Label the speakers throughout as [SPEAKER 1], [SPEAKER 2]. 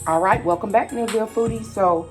[SPEAKER 1] All right, welcome back, Neilville Foodie. So,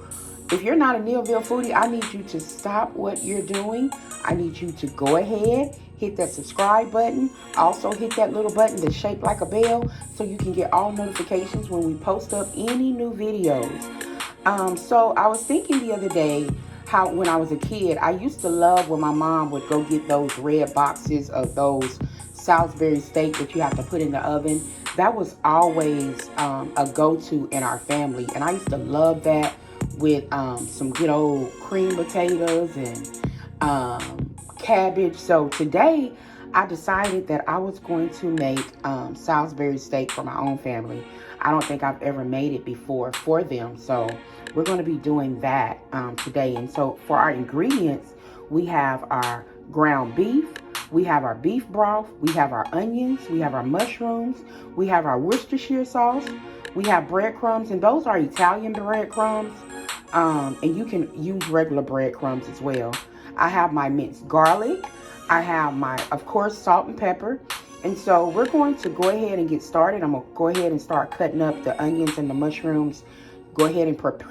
[SPEAKER 1] if you're not a Neilville Foodie, I need you to stop what you're doing. I need you to go ahead, hit that subscribe button. Also, hit that little button that's shaped like a bell so you can get all notifications when we post up any new videos. So, I was thinking the other day how when I was a kid, I used to love when my mom would go get those red boxes of those Salisbury steak that you have to put in the oven. That was always a go-to in our family, and I used to love that with some good old cream potatoes and cabbage. So today I decided that I was going to make Salisbury steak for my own family. I don't think I've ever made it before for them, so we're going to be doing that today. And so for our ingredients, we have our ground beef, we have our beef broth, we have our onions, we have our mushrooms, we have our Worcestershire sauce, we have breadcrumbs, and those are Italian breadcrumbs, and you can use regular breadcrumbs as well. I have my minced garlic, I have my, of course, salt and pepper. And so we're going to go ahead and get started. I'm going to go ahead and start cutting up the onions and the mushrooms. Go ahead and prep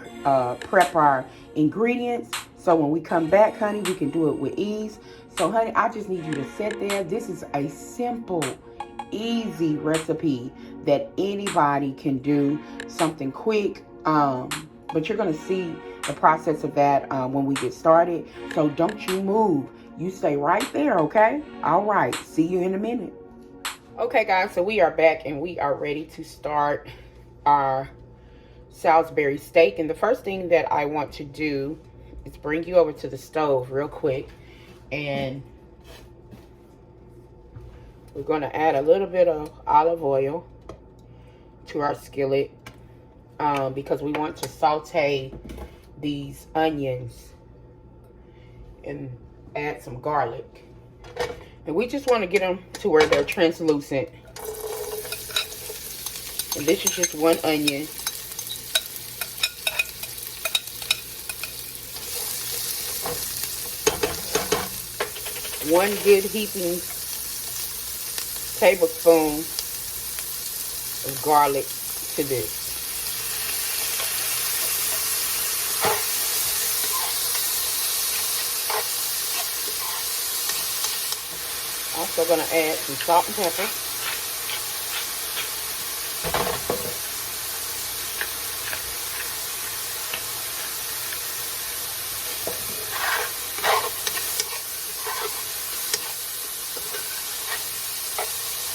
[SPEAKER 1] our ingredients. So when we come back, honey, we can do it with ease. So, honey, I just need you to sit there. This is a simple, easy recipe that anybody can do. Something quick. But you're going to see the process of that when we get started. So don't you move. You stay right there, okay? All right. See you in a minute. Okay, guys, so we are back and we are ready to start our Salisbury steak. And the first thing that I want to do is bring you over to the stove real quick. And we're going to add a little bit of olive oil to our skillet because we want to saute these onions and add some garlic. And we just want to get them to where they're translucent. And this is just one onion. One good heaping tablespoon of garlic to this. Also going to add some salt and pepper.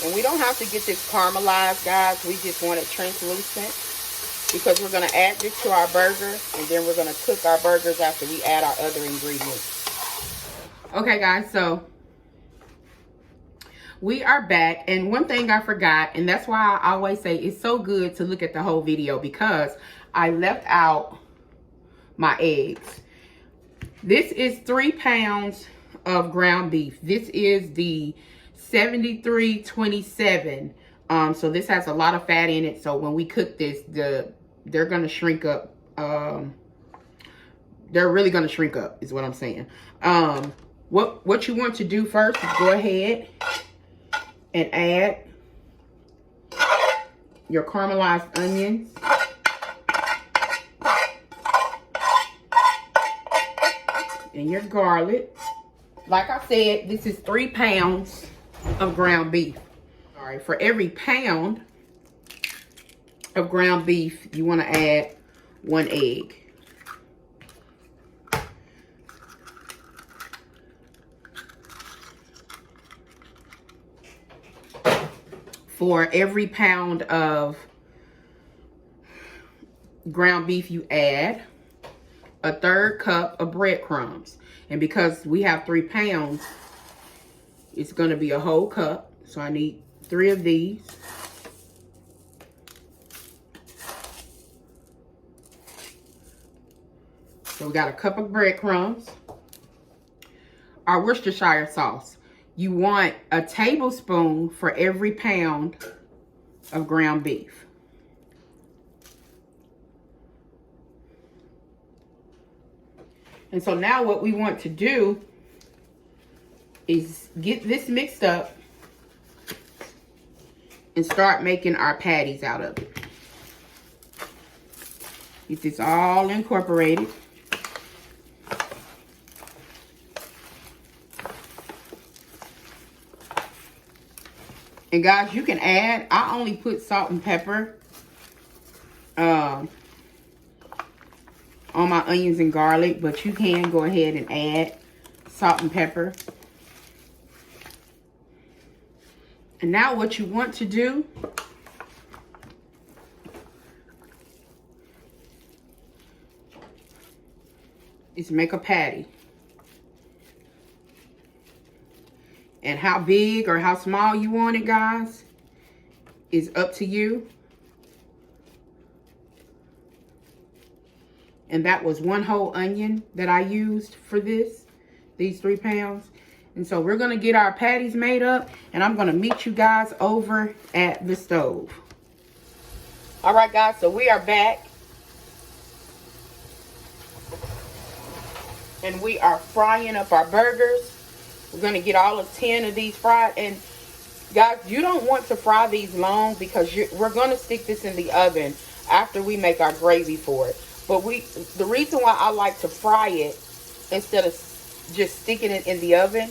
[SPEAKER 1] And we don't have to get this caramelized, guys. We just want it translucent because we're going to add this to our burger, and then we're going to cook our burgers after we add our other ingredients. Okay, guys, so we are back, and one thing I forgot, and that's why I always say it's so good to look at the whole video, because I left out my eggs. This is 3 pounds of ground beef. This is the 7327. So this has a lot of fat in it. So when we cook this, they're gonna shrink up. They're really gonna shrink up, is what I'm saying. What you want to do first is go ahead and add your caramelized onions. And your garlic. Like I said, this is 3 pounds of ground beef. All right, for every pound of ground beef, you want to add 1 egg. For every pound of ground beef, you add 1/3 cup of breadcrumbs. And because we have 3 pounds, it's going to be a whole cup. So I need 3 of these. So we got a cup of breadcrumbs. Our Worcestershire sauce. You want a tablespoon for every pound of ground beef. And so now what we want to do is get this mixed up and start making our patties out of it. Get this all incorporated. And guys, you can add, I only put salt and pepper on my onions and garlic, but you can go ahead and add salt and pepper. And now what you want to do is make a patty. And how big or how small you want it, guys, is up to you. And that was 1 whole onion that I used for this, these 3 pounds. And so we're gonna get our patties made up, and I'm gonna meet you guys over at the stove. All right, guys, so we are back. And we are frying up our burgers. We're gonna get all of 10 of these fried. And guys, you don't want to fry these long because we're gonna stick this in the oven after we make our gravy for it. But the reason why I like to fry it instead of just sticking it in the oven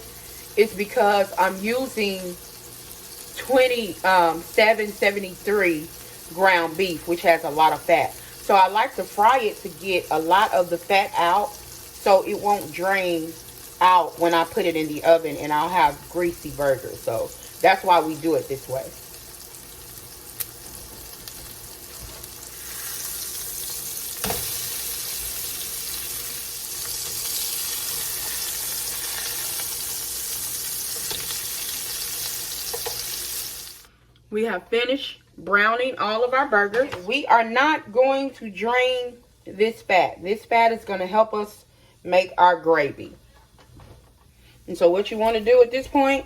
[SPEAKER 1] is because I'm using 773 ground beef, which has a lot of fat. So I like to fry it to get a lot of the fat out so it won't drain out when I put it in the oven and I'll have greasy burgers. So that's why we do it this way. We have finished browning all of our burgers. We are not going to drain this fat. This fat is going to help us make our gravy. And so what you want to do at this point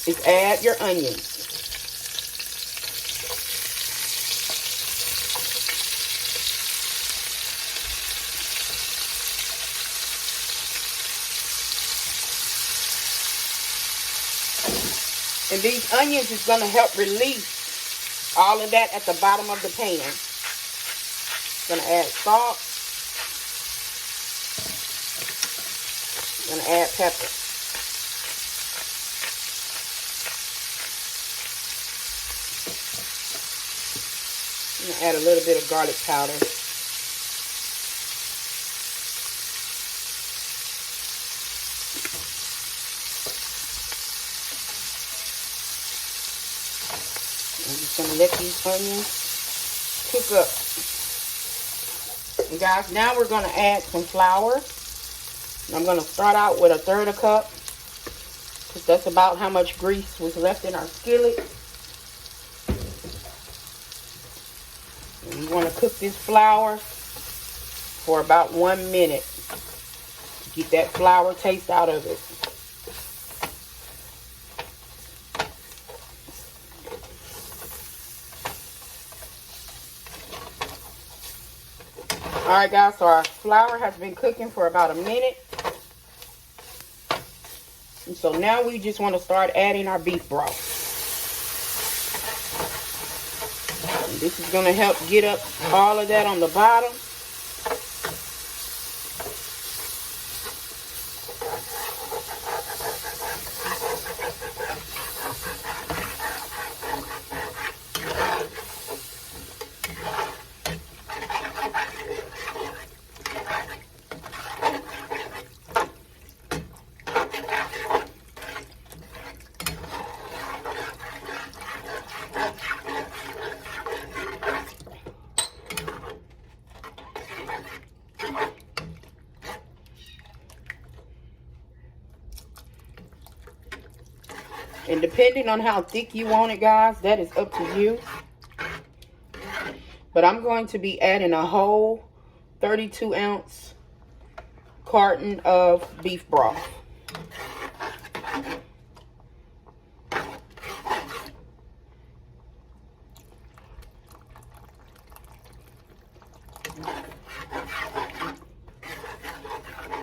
[SPEAKER 1] is add your onions. And these onions is going to help release all of that at the bottom of the pan. Going to add salt. Going to add pepper. I'm going to add a little bit of garlic powder. I'm just going to let these onions cook up. And guys, now we're going to add some flour. I'm going to start out with 1/3 cup, because that's about how much grease was left in our skillet. And we want to cook this flour for about 1 minute to get that flour taste out of it. Alright guys, so our flour has been cooking for about a minute. And so now we just want to start adding our beef broth. And this is going to help get up all of that on the bottom. And depending on how thick you want it, guys, that is up to you. But I'm going to be adding a whole 32-ounce carton of beef broth.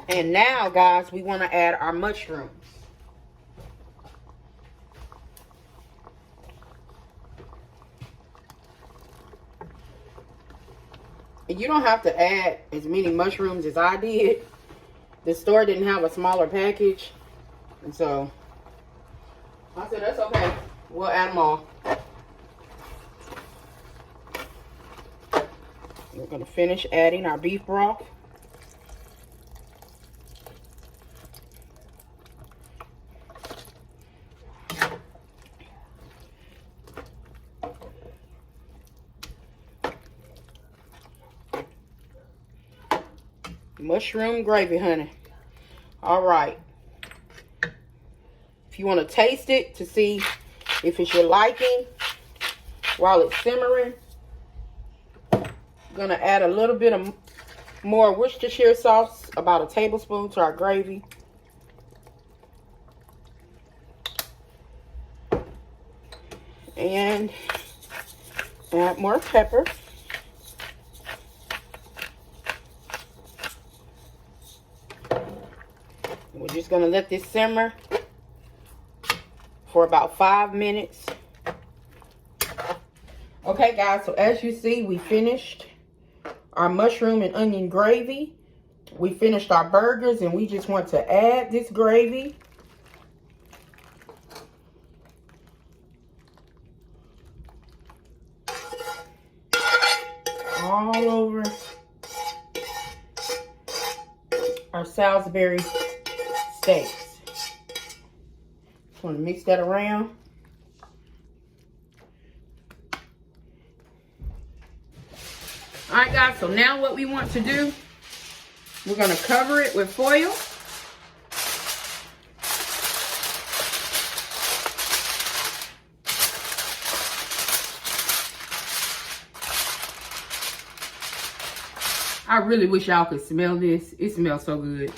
[SPEAKER 1] And now, guys, we want to add our mushrooms. And you don't have to add as many mushrooms as I did. The store didn't have a smaller package. And so I said, that's okay. We'll add them all. We're going to finish adding our beef broth. Mushroom gravy, honey. All right. If you want to taste it to see if it's your liking while it's simmering, I'm going to add a little bit of more Worcestershire sauce, about a tablespoon to our gravy. And add more pepper. We're just going to let this simmer for about 5 minutes. Okay, guys, so as you see, we finished our mushroom and onion gravy. We finished our burgers, and we just want to add this gravy all over our Salisbury steaks. Just want to mix that around. All right, guys, so now what we want to do, we're going to cover it with foil. I really wish y'all could smell this. It smells so good.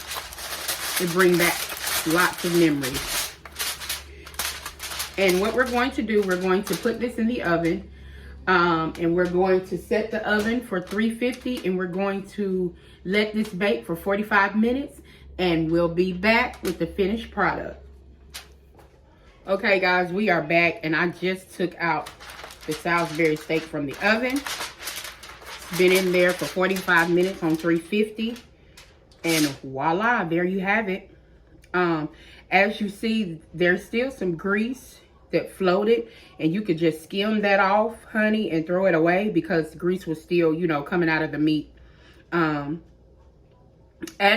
[SPEAKER 1] It brings back lots of memories. And what we're going to do, we're going to put this in the oven. And we're going to set the oven for 350, and we're going to let this bake for 45 minutes, and we'll be back with the finished product. Okay, guys, we are back, and I just took out the Salisbury steak from the oven. It's been in there for 45 minutes on 350, and voila, there you have it. As you see, there's still some grease that floated, and you could just skim that off, honey, and throw it away because the grease was still, you know, coming out of the meat. As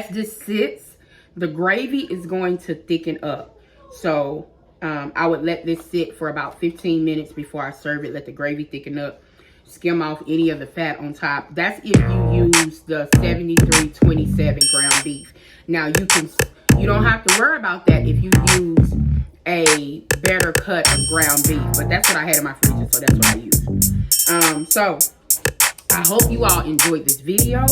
[SPEAKER 1] this sits, the gravy is going to thicken up. So I would let this sit for about 15 minutes before I serve it. Let the gravy thicken up. Skim off any of the fat on top. That's if you use the 7327 ground beef. Now you don't have to worry about that if you use a better cut of ground beef, but that's what I had in my freezer, so that's what I used. So I hope you all enjoyed this video.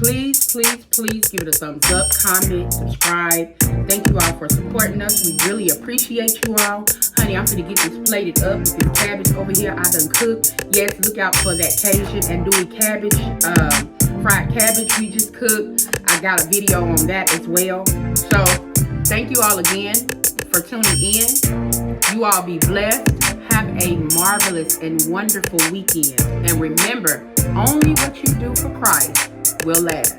[SPEAKER 1] Please give it a thumbs up, comment, subscribe. Thank you all for supporting us. We really appreciate you all. Honey, I'm gonna get this plated up with this cabbage over here I done cooked. Yes, look out for that Cajun andouille cabbage, fried cabbage we just cooked. I got a video on that as well. So thank you all again for tuning in. You all be blessed. Have a marvelous and wonderful weekend. And remember, only what you do for Christ will last.